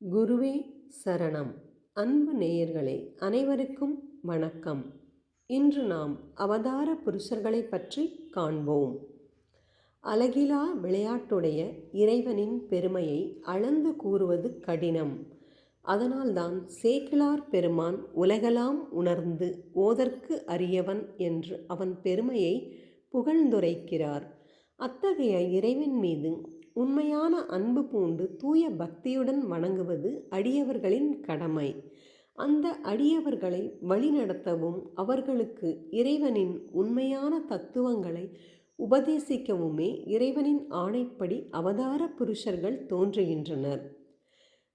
குருவே சரணம். அன்பு நேயர்களே அனைவருக்கும் வணக்கம். இன்று நாம் அவதார புருஷர்களை பற்றி காண்போம். அழகிலா விளையாட்டுடைய இறைவனின் பெருமையை அளந்து கூறுவது கடினம். அதனால்தான் சேக்கிழார் பெருமான் உலகெல்லாம் உணர்ந்து ஓதற்கு அரியவன் என்று அவன் பெருமையை புகழ்ந்துரைக்கிறார். அத்தகைய இறைவன் மீது உண்மையான அன்பு பூண்டு தூய பக்தியுடன் வணங்குவது அடியவர்களின் கடமை. அந்த அடியவர்களை வழிநடத்தவும் அவர்களுக்கு இறைவனின் உண்மையான தத்துவங்களை உபதேசிக்கவுமே இறைவனின் ஆணைப்படி அவதார புருஷர்கள் தோன்றுகின்றனர்.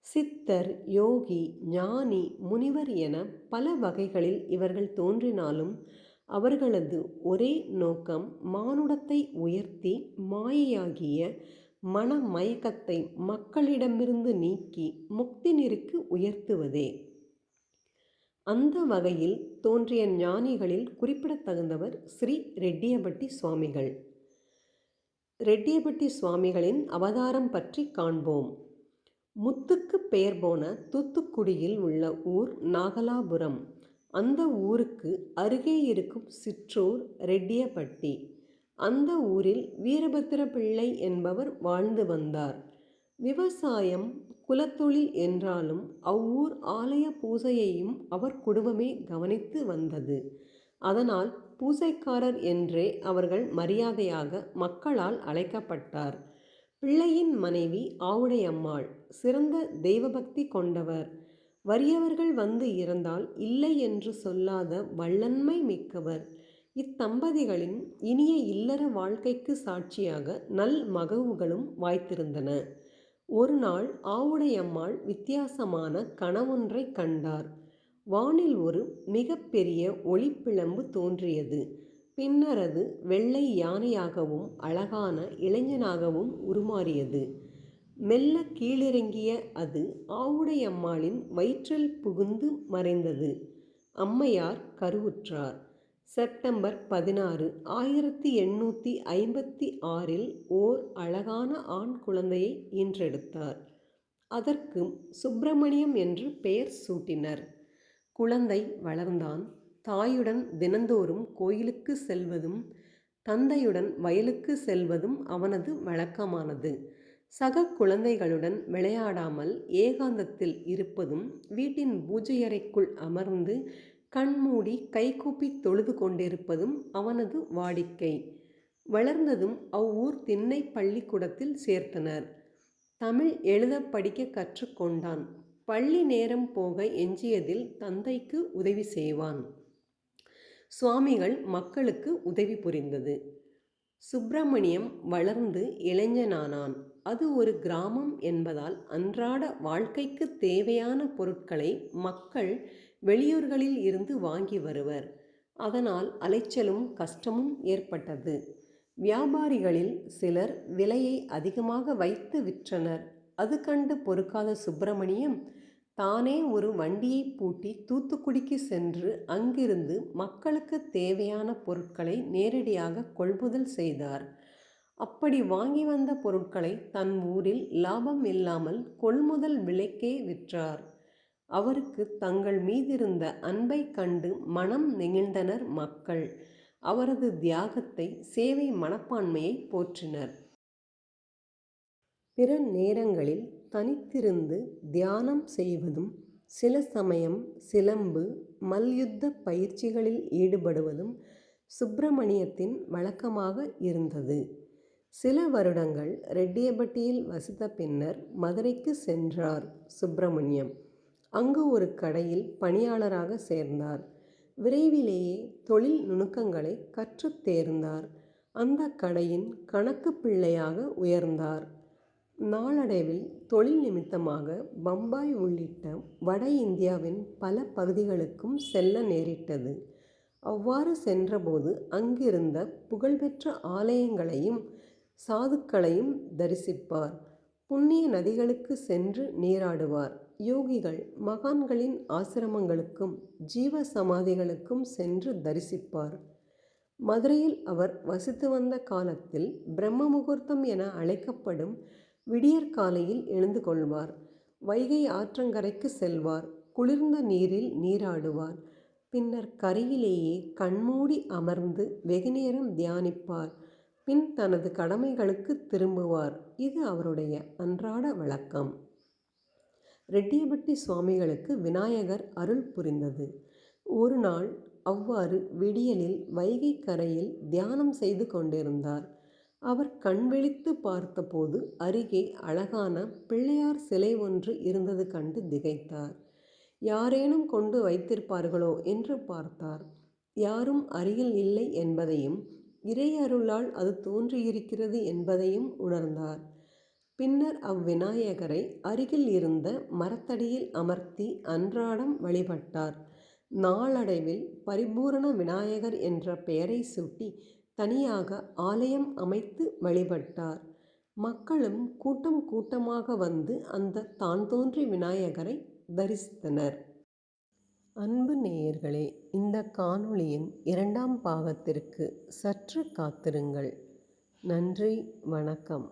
சித்தர், யோகி, ஞானி, முனிவர் என பல வகைகளில் இவர்கள் தோன்றினாலும் அவர்களது ஒரே நோக்கம் மானுடத்தை உயர்த்தி மாயையாகிய மனமயக்கத்தை மக்களிடமிருந்து நீக்கி முக்தி நெறிக்கு உயர்த்துவதே. அந்த வகையில் தோன்றிய ஞானிகளில் குறிப்பிடத்தகுந்தவர் ஸ்ரீ ரெட்டியபட்டி சுவாமிகள். ரெட்டியபட்டி சுவாமிகளின் அவதாரம் பற்றி காண்போம். முத்துக்கு பெயர் போன தூத்துக்குடியில் உள்ள ஊர் நாகலாபுரம். அந்த ஊருக்கு அருகே இருக்கும் சிற்றூர் ரெட்டியபட்டி. அந்த ஊரில் வீரபத்திர பிள்ளை என்பவர் வாழ்ந்து வந்தார். விவசாயம் குலத்தொழில் என்றாலும் அவ்வூர் ஆலய பூஜையையும் அவர் குடும்பமே கவனித்து வந்தது. அதனால் பூஜைக்காரர் என்றே அவர்கள் மரியாதையாக மக்களால் அழைக்கப்பட்டார். பிள்ளையின் மனைவி ஆவுடையம்மாள் சிறந்த தெய்வபக்தி கொண்டவர். வறியவர்கள் வந்து இறந்தால் இல்லை என்று சொல்லாத வல்லன்மை மிக்கவர். இத்தம்பதிகளின் இனிய இல்லற வாழ்க்கைக்கு சாட்சியாக நல் மகவுகளும் வாய்த்திருந்தன. ஒரு நாள் ஆவுடையம்மாள் வித்தியாசமான கனவொன்றை கண்டார். வானில் ஒரு மிக பெரிய ஒளிப்பிழம்பு தோன்றியது. பின்னர் அது வெள்ளை யானையாகவும் அழகான இளைஞனாகவும் உருமாறியது. மெல்ல கீழிறங்கிய அது ஆவுடையம்மாளின் வயிற்றில் புகுந்து மறைந்தது. அம்மையார் கருவுற்றார். செப்டம்பர் 16, 1856 ஓர் அழகான ஆண் குழந்தையை ஈன்றெடுத்தார். அதற்கு சுப்பிரமணியம் என்று பெயர் சூட்டினர். குழந்தை வளர்ந்தான். தாயுடன் தினந்தோறும் கோயிலுக்கு செல்வதும் தந்தையுடன் வயலுக்கு செல்வதும் அவனது வழக்கமானது. சக குழந்தைகளுடன் விளையாடாமல் ஏகாந்தத்தில் இருப்பதும் வீட்டின் பூஜையறைக்குள் அமர்ந்து கண்மூடி கைகூப்பி தொழுது கொண்டிருப்பதும் அவனது வாடிக்கை. வளர்ந்ததும் அவ்வூர் திண்ணை பள்ளிக்கூடத்தில் சேர்த்தனர். தமிழ் எழுத படிக்க கற்றுக்கொண்டான். பள்ளி நேரம் போக எஞ்சியதில் தந்தைக்கு உதவி செய்வான். சுவாமிகள் மக்களுக்கு உதவி புரிந்தது. சுப்பிரமணியம் வளர்ந்து இளைஞனானான். அது ஒரு கிராமம் என்பதால் அன்றாட வாழ்க்கைக்கு தேவையான பொருட்களை மக்கள் வெளியூர்களில் இருந்து வாங்கி வருவர். அதனால் அலைச்சலும் கஷ்டமும் ஏற்பட்டது. வியாபாரிகளில் சிலர் விலையை அதிகமாக வைத்து விற்றனர். அது கண்டு பொறுக்காத சுப்பிரமணியம் தானே ஒரு வண்டியை பூட்டி தூத்துக்குடிக்கு சென்று அங்கிருந்து மக்களுக்கு தேவையான பொருட்களை நேரடியாக கொள்முதல் செய்தார். அப்படி வாங்கி வந்த பொருட்களை தன் ஊரில் லாபம் இல்லாமல் கொள்முதல் விலைக்கே விற்றார். அவருக்கு தங்கள் மீதிருந்த அன்பை கண்டு மனம் நெகிழ்ந்தனர் மக்கள். அவரது தியாகத்தை, சேவை மனப்பான்மையை போற்றினர். பிற நேரங்களில் தனித்திருந்து தியானம் செய்வதும் சில சமயம் சிலம்பு மல்யுத்த பயிற்சிகளில் ஈடுபடுவதும் சுப்பிரமணியத்தின் வழக்கமாக இருந்தது. சில வருடங்கள் ரெட்டியபட்டியில் வசித்த பின்னர் மதுரைக்கு சென்றார் சுப்பிரமணியம். அங்கு ஒரு கடையில் பணியாளராக சேர்ந்தார். விரைவிலேயே தொழில் நுணுக்கங்களை கற்றுத் தேர்ந்தார். அந்த கடையின் கணக்கு பிள்ளையாக உயர்ந்தார். நாளடைவில் தொழில் நிமித்தமாக பம்பாய் உள்ளிட்ட வட இந்தியாவின் பல பகுதிகளுக்கும் செல்ல நேரிட்டது. அவ்வாறு சென்றபோது அங்கிருந்த புகழ்பெற்ற ஆலயங்களையும் சாதுக்களையும் தரிசிப்பார். புண்ணிய நதிகளுக்கு சென்று நீராடுவார். யோகிகள் மகான்களின் ஆசிரமங்களுக்கும் ஜீவ சமாதிகளுக்கும் சென்று தரிசிப்பார். மதுரையில் அவர் வசித்து வந்த காலத்தில் பிரம்ம முகூர்த்தம் என அழைக்கப்படும் விடியற்காலையில் எழுந்து கொள்வார். வைகை ஆற்றங்கரைக்கு செல்வார். குளிர்ந்த நீரில் நீராடுவார். பின்னர் கரையிலேயே கண்மூடி அமர்ந்து வெகுநேரம் தியானிப்பார். பின் தனது கடமைகளுக்கு திரும்புவார். இது அவருடைய அன்றாட வழக்கம். ரெட்டியபட்டி சுவாமிகளுக்கு விநாயகர் அருள் புரிந்தது. ஒரு நாள் அவ்வாறு விடியலில் வைகை கரையில் தியானம் செய்து கொண்டிருந்தார். அவர் கண்விழித்து பார்த்தபோது அருகே அழகான பிள்ளையார் சிலை ஒன்று இருந்தது கண்டு திகைத்தார். யாரேனும் கொண்டு வைத்திருப்பார்களோ என்று பார்த்தார். யாரும் அருகில் இல்லை என்பதையும் இறையருளால் அது தோன்றியிருக்கிறது என்பதையும் உணர்ந்தார். பின்னர் அவ்விநாயகரை அருகில் இருந்த மரத்தடியில் அமர்த்தி அன்றாடம் வழிபட்டார். நாளடைவில் பரிபூரண விநாயகர் என்ற பெயரை சூட்டி தனியாக ஆலயம் அமைத்து வழிபட்டார். மக்களும் கூட்டம் கூட்டமாக வந்து அந்த தான் தோன்றி விநாயகரை தரிசித்தனர். அன்பு நேயர்களே, இந்த காணொளியின் 2ஆம் பாகத்திற்கு சற்று காத்திருங்கள். நன்றி, வணக்கம்.